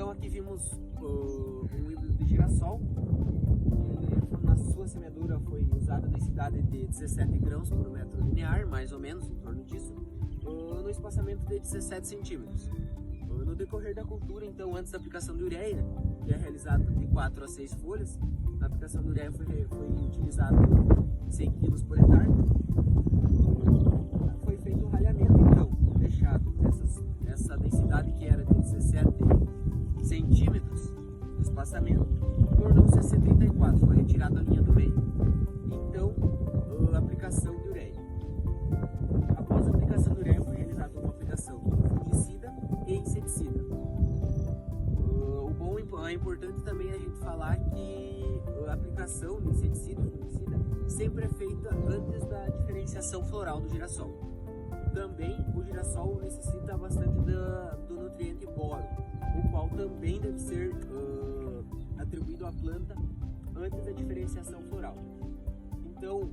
Então aqui vimos um híbrido de girassol. Ele, na sua semeadura foi usada na densidade de 17 grãos por metro linear, mais ou menos, em torno disso, no espaçamento de 17 centímetros. No decorrer da cultura, então, antes da aplicação de ureia, que é realizada de 4 a 6 folhas, na aplicação de ureia foi utilizado 100 kg por hectare. Foi feito o ralhamento, então, deixado essa densidade que era de 17 centímetros de espaçamento, tornou-se a ser 34, foi retirada a linha do meio. Então, a aplicação de ureia. Após a aplicação de ureia, foi realizada uma aplicação de fungicida e inseticida. É importante também a gente falar que a aplicação de inseticida e fungicida sempre é feita antes da diferenciação floral do girassol. Também o girassol necessita bastante do nutriente boro, o qual também deve ser atribuído à planta antes da diferenciação floral. Então,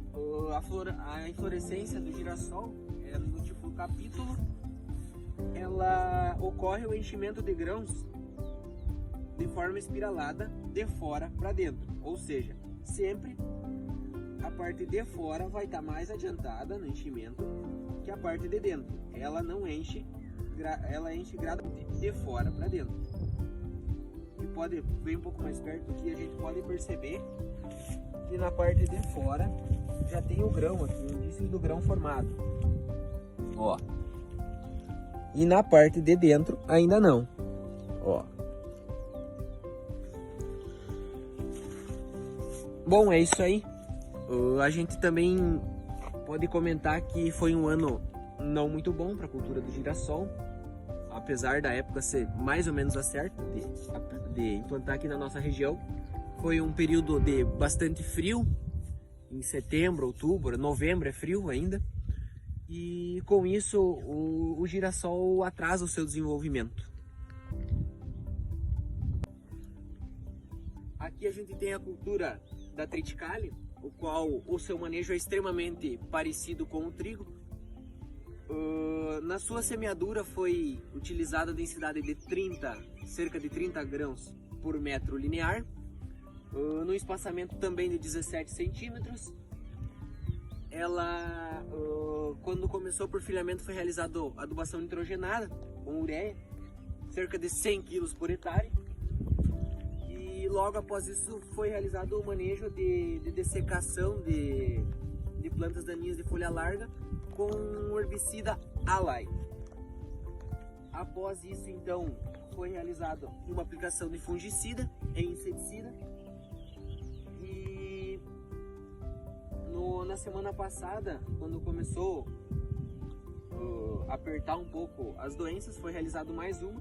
a inflorescência do girassol, no tipo capítulo, ela ocorre o enchimento de grãos de forma espiralada de fora para dentro, ou seja, sempre a parte de fora vai estar mais adiantada no enchimento que a parte de dentro. Ela não enche, ela enche gradualmente de fora para dentro. E pode ver um pouco mais perto aqui, a gente pode perceber que na parte de fora já tem o grão aqui, o indício do grão formado. Ó. E na parte de dentro ainda não. Ó. Bom, é isso aí. A gente também pode comentar que foi um ano não muito bom para a cultura do girassol, apesar da época ser mais ou menos a certa de implantar aqui na nossa região. Foi um período de bastante frio, em setembro, outubro, novembro é frio ainda, e com isso o girassol atrasa o seu desenvolvimento. Aqui a gente tem a cultura da triticale, o qual o seu manejo é extremamente parecido com o trigo. Na sua semeadura foi utilizada a densidade de cerca de 30 grãos por metro linear, no espaçamento também de 17 centímetros. Ela, quando começou o perfilhamento, foi realizada adubação nitrogenada com ureia, cerca de 100 kg por hectare. E logo após isso foi realizado o manejo de dessecação de plantas daninhas de folha larga com o herbicida Alai. Após isso, então, foi realizada uma aplicação de fungicida e inseticida. E na semana passada, quando começou a apertar um pouco as doenças, foi realizado mais uma.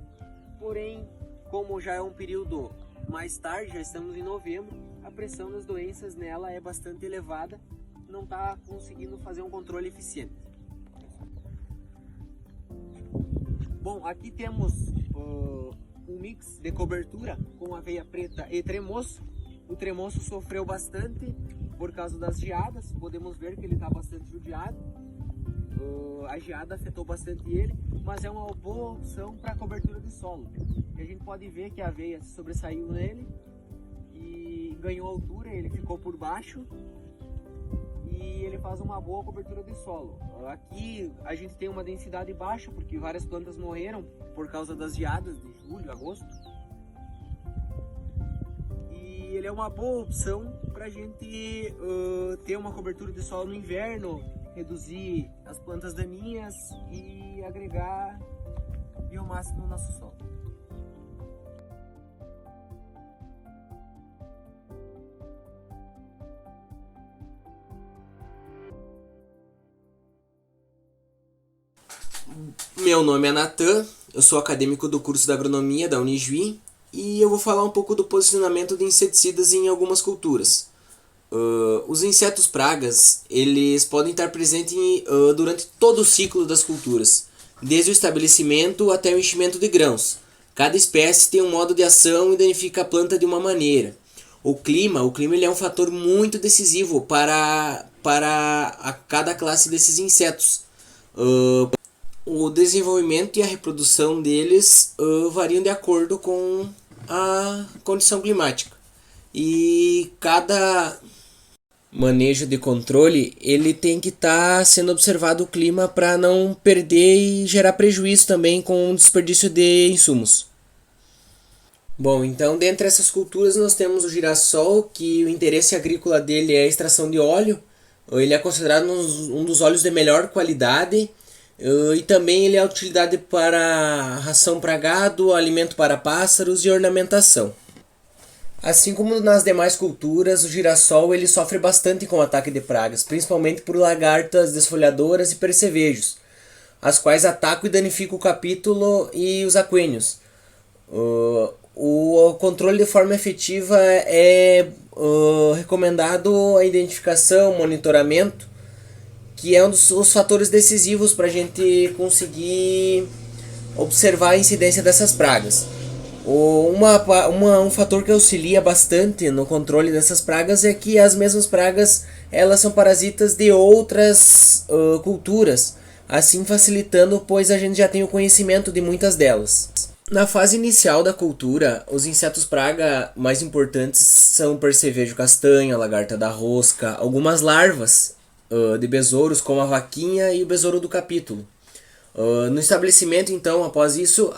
Porém, como já é um período mais tarde, já estamos em novembro, a pressão das doenças nela é bastante elevada, não está conseguindo fazer um controle eficiente. Bom, aqui temos um mix de cobertura com aveia preta e tremoço. O tremoço sofreu bastante por causa das geadas, podemos ver que ele está bastante judiado. A geada afetou bastante ele, mas é uma boa opção para cobertura de solo. E a gente pode ver que a aveia sobressaiu nele e ganhou altura, ele ficou por baixo e ele faz uma boa cobertura de solo. Aqui a gente tem uma densidade baixa porque várias plantas morreram por causa das geadas de julho, agosto. E ele é uma boa opção para a gente ter uma cobertura de solo no inverno, reduzir as plantas daninhas e agregar biomassa no nosso solo. Meu nome é Natan, eu sou acadêmico do curso de agronomia da Unijuí e eu vou falar um pouco do posicionamento de inseticidas em algumas culturas. Os insetos pragas, eles podem estar presentes durante todo o ciclo das culturas, desde o estabelecimento até o enchimento de grãos. Cada espécie tem um modo de ação e danifica a planta de uma maneira. O clima ele é um fator muito decisivo para cada classe desses insetos. o desenvolvimento e a reprodução deles variam de acordo com a condição climática. E cada manejo de controle ele tem que estar sendo observado o clima para não perder e gerar prejuízo também com o desperdício de insumos. Bom, então dentre essas culturas nós temos o girassol, que o interesse agrícola dele é a extração de óleo. Ele é considerado um dos óleos de melhor qualidade e também ele é utilidade para ração para gado, alimento para pássaros e ornamentação. Assim como nas demais culturas, o girassol ele sofre bastante com o ataque de pragas, principalmente por lagartas desfolhadoras e percevejos, as quais atacam e danificam o capítulo e os aquênios. O controle de forma efetiva é recomendado a identificação, monitoramento, que é um dos fatores decisivos para a gente conseguir observar a incidência dessas pragas. Um fator que auxilia bastante no controle dessas pragas é que as mesmas pragas elas são parasitas de outras culturas, assim facilitando, pois a gente já tem o conhecimento de muitas delas. Na fase inicial da cultura, os insetos praga mais importantes são o percevejo castanho, a lagarta da rosca, algumas larvas de besouros como a vaquinha e o besouro do capítulo. No estabelecimento, então, após isso,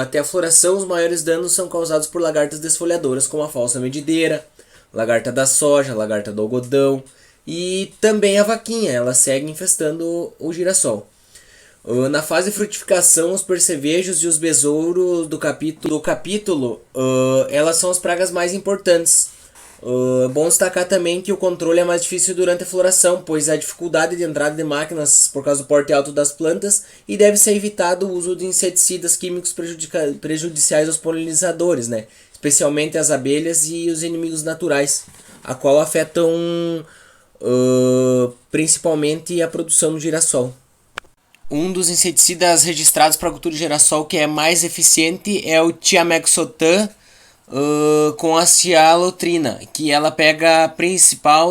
até a floração, os maiores danos são causados por lagartas desfolhadoras como a falsa medideira, lagarta da soja, lagarta do algodão e também a vaquinha, ela segue infestando o girassol. Na fase de frutificação, os percevejos e os besouros do capítulo, elas são as pragas mais importantes. É bom destacar também que o controle é mais difícil durante a floração, pois há dificuldade de entrada de máquinas por causa do porte alto das plantas e deve ser evitado o uso de inseticidas químicos prejudiciais aos polinizadores, né? Especialmente as abelhas e os inimigos naturais, a qual afetam principalmente a produção do girassol. Um dos inseticidas registrados para a cultura de girassol que é mais eficiente é o Thiamethoxam com a cialotrina, que ela pega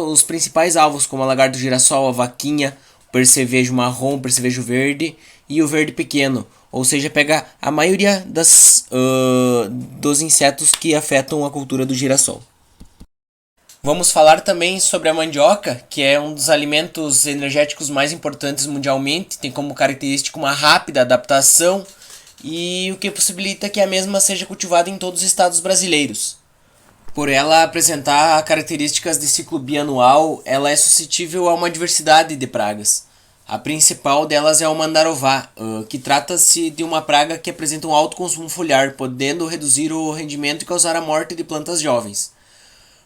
os principais alvos, como a lagarta do girassol, a vaquinha, o percevejo marrom, o percevejo verde e o verde pequeno. Ou seja, pega a maioria dos insetos que afetam a cultura do girassol. Vamos falar também sobre a mandioca, que é um dos alimentos energéticos mais importantes mundialmente, tem como característica uma rápida adaptação e o que possibilita que a mesma seja cultivada em todos os estados brasileiros. Por ela apresentar características de ciclo bianual, ela é suscetível a uma diversidade de pragas. A principal delas é o mandarová, que trata-se de uma praga que apresenta um alto consumo foliar, podendo reduzir o rendimento e causar a morte de plantas jovens.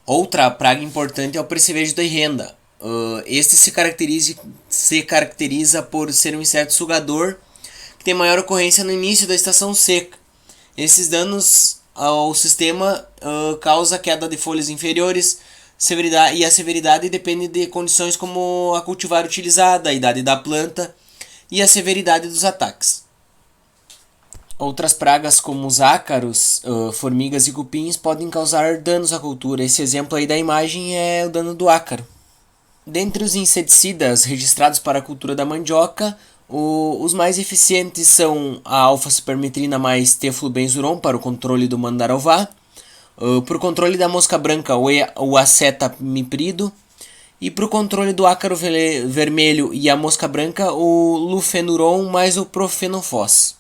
Outra praga importante é o percevejo da renda. Este se caracteriza por ser um inseto sugador que tem maior ocorrência no início da estação seca. Esses danos ao sistema causam queda de folhas inferiores, e a severidade depende de condições como a cultivar utilizada, a idade da planta e a severidade dos ataques. Outras pragas como os ácaros, formigas e cupins podem causar danos à cultura. Esse exemplo aí da imagem é o dano do ácaro. Dentre os inseticidas registrados para a cultura da mandioca, os mais eficientes são a alfa-supermetrina mais teflubenzuron para o controle do mandarová, para o controle da mosca branca o acetamiprid e para o controle do ácaro vermelho e a mosca branca o lufenuron mais o profenofos.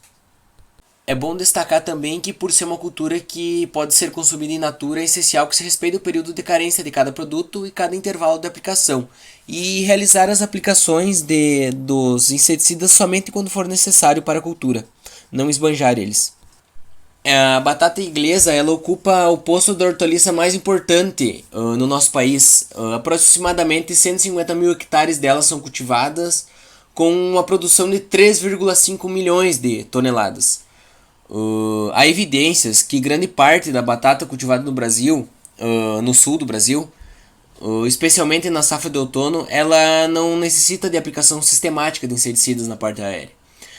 É bom destacar também que, por ser uma cultura que pode ser consumida in natura, é essencial que se respeite o período de carência de cada produto e cada intervalo de aplicação, e realizar as aplicações dos inseticidas somente quando for necessário para a cultura, não esbanjar eles. A batata inglesa ela ocupa o posto da hortaliça mais importante no nosso país. Aproximadamente 150 mil hectares delas são cultivadas, com uma produção de 3,5 milhões de toneladas. Há evidências que grande parte da batata cultivada no Brasil, no sul do Brasil, especialmente na safra de outono, ela não necessita de aplicação sistemática de inseticidas na parte aérea.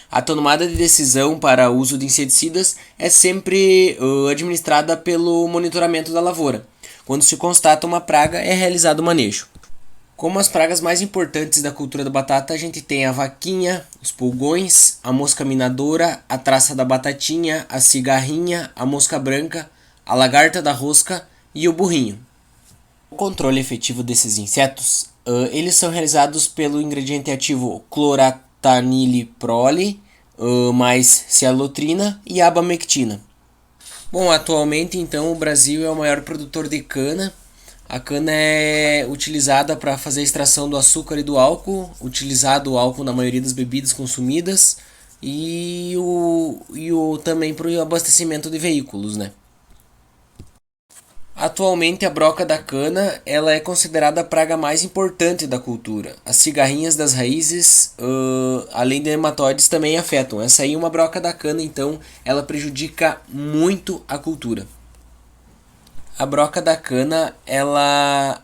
A tomada de decisão para o uso de inseticidas é sempre administrada pelo monitoramento da lavoura. Quando se constata uma praga, é realizado o manejo. Como as pragas mais importantes da cultura da batata, a gente tem a vaquinha, os pulgões, a mosca minadora, a traça da batatinha, a cigarrinha, a mosca branca, a lagarta da rosca e o burrinho. O controle efetivo desses insetos, eles são realizados pelo ingrediente ativo clorataniliprole, mais cialotrina e abamectina. Bom, atualmente então o Brasil é o maior produtor de cana. A cana é utilizada para fazer a extração do açúcar e do álcool, utilizado o álcool na maioria das bebidas consumidas e também para o abastecimento de veículos, né? Atualmente a broca da cana ela é considerada a praga mais importante da cultura. As cigarrinhas das raízes, além de nematóides, também afetam. Essa aí é uma broca da cana, então ela prejudica muito a cultura. A broca da cana ela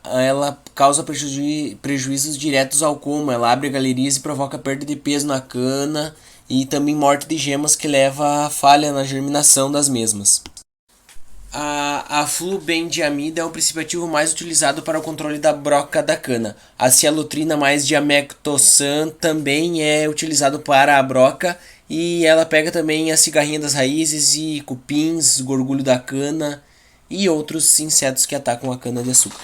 causa prejuízos diretos ao colmo. Ela abre galerias e provoca perda de peso na cana e também morte de gemas que leva a falha na germinação das mesmas. A flubendiamida é o princípio ativo mais utilizado para o controle da broca da cana. A cialotrina mais diamectosan também é utilizado para a broca e ela pega também a cigarrinha das raízes e cupins, gorgulho da cana e outros insetos que atacam a cana-de-açúcar.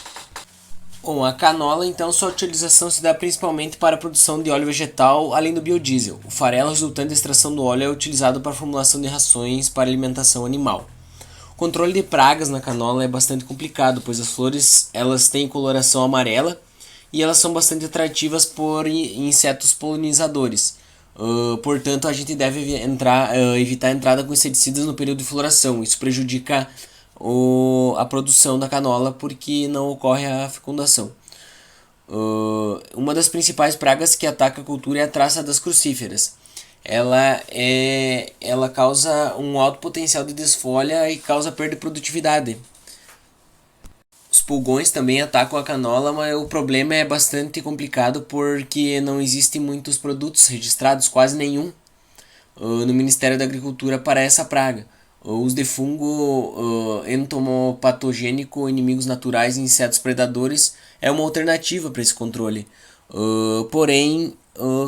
Bom, a canola, então, sua utilização se dá principalmente para a produção de óleo vegetal, além do biodiesel. O farelo resultante da extração do óleo é utilizado para a formulação de rações para alimentação animal. O controle de pragas na canola é bastante complicado, pois as flores elas têm coloração amarela e elas são bastante atrativas por insetos polinizadores. Portanto, a gente deve evitar a entrada com inseticidas no período de floração. Isso prejudica a produção da canola porque não ocorre a fecundação. Uma das principais pragas que ataca a cultura é a traça das crucíferas. Ela causa um alto potencial de desfolha e causa perda de produtividade. Os pulgões também atacam a canola, mas o problema é bastante complicado porque não existem muitos produtos registrados, quase nenhum, no Ministério da Agricultura para essa praga. Os de fungo entomopatogênico, inimigos naturais e insetos predadores é uma alternativa para esse controle. Porém,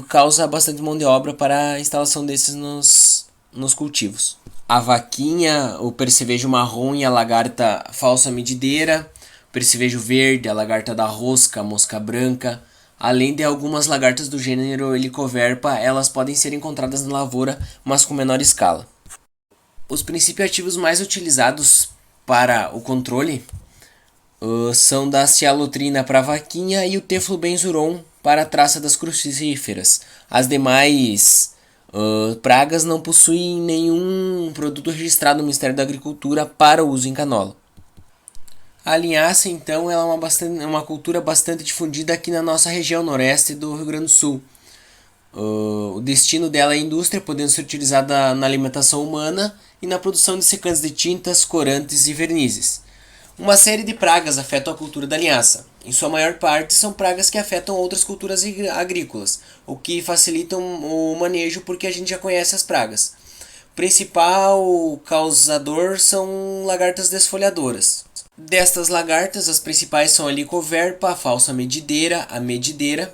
causa bastante mão de obra para a instalação desses nos cultivos. A vaquinha, o percevejo marrom e a lagarta falsa medideira, o percevejo verde, a lagarta da rosca, a mosca branca, além de algumas lagartas do gênero Helicoverpa, elas podem ser encontradas na lavoura, mas com menor escala. Os princípios ativos mais utilizados para o controle são da cialotrina para a vaquinha e o teflubenzuron para a traça das crucíferas. As demais pragas não possuem nenhum produto registrado no Ministério da Agricultura para uso em canola. A linhaça, então, ela é uma cultura bastante difundida aqui na nossa região noroeste do Rio Grande do Sul. O destino dela é a indústria, podendo ser utilizada na alimentação humana e na produção de secantes de tintas, corantes e vernizes. Uma série de pragas afetam a cultura da linhaça. Em sua maior parte, são pragas que afetam outras culturas agrícolas, o que facilita o manejo porque a gente já conhece as pragas. O principal causador são lagartas desfolhadoras. Destas lagartas, as principais são a Helicoverpa, a falsa medideira, a medideira,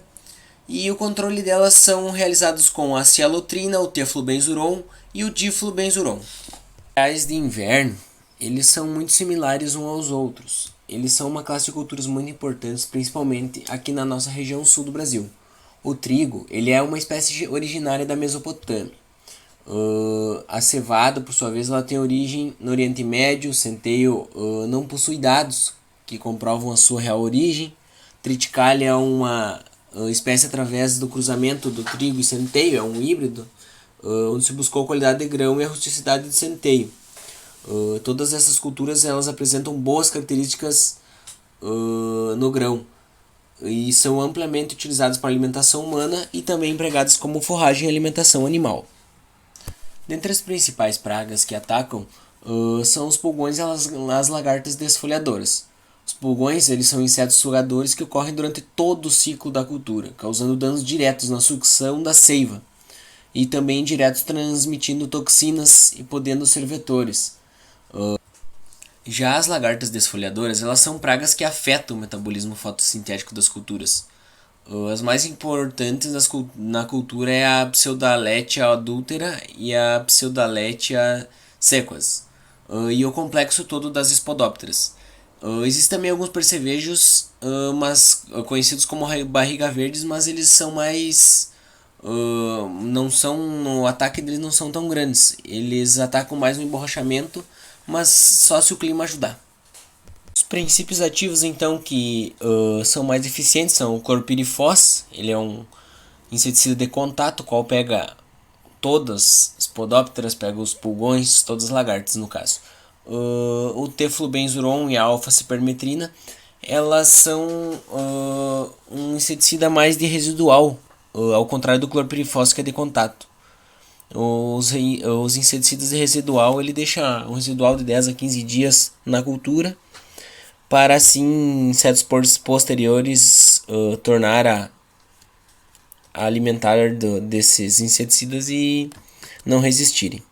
e o controle delas são realizados com a cialotrina, o teflubenzuron e o diflubenzuron. Os cereais de inverno, eles são muito similares uns aos outros. Eles são uma classe de culturas muito importantes, principalmente aqui na nossa região sul do Brasil. O trigo, ele é uma espécie originária da Mesopotâmia. A cevada, por sua vez, ela tem origem no Oriente Médio. O centeio não possui dados que comprovam a sua real origem. Triticale é uma espécie através do cruzamento do trigo e centeio, é um híbrido, onde se buscou a qualidade de grão e a rusticidade de centeio. Todas essas culturas elas apresentam boas características no grão e são amplamente utilizadas para alimentação humana e também empregadas como forragem e alimentação animal. Dentre as principais pragas que atacam são os pulgões e as lagartas desfolhadoras. Os pulgões eles são insetos sugadores que ocorrem durante todo o ciclo da cultura, causando danos diretos na sucção da seiva e também indiretos transmitindo toxinas e podendo ser vetores. Já as lagartas desfolhadoras elas são pragas que afetam o metabolismo fotossintético das culturas. As mais importantes na cultura é a Pseudaletia adúltera e a Pseudaletia sequas, e o complexo todo das Spodopteras. Existem também alguns percevejos, mas conhecidos como barriga verdes, mas eles são mais não são, no ataque deles não são tão grandes. Eles atacam mais no emborrachamento, mas só se o clima ajudar. Os princípios ativos então que são mais eficientes são o clorpirifos. Ele é um inseticida de contato, qual pega todas as podópteras, pega os pulgões, todas as lagartas no caso. O teflubenzuron e a alfa-cipermetrina, elas são um inseticida mais de residual, ao contrário do clorpirifos que é de contato. Os inseticidas de residual, ele deixa um residual de 10 a 15 dias na cultura, para assim insetos posteriores tornar a alimentar desses inseticidas e não resistirem.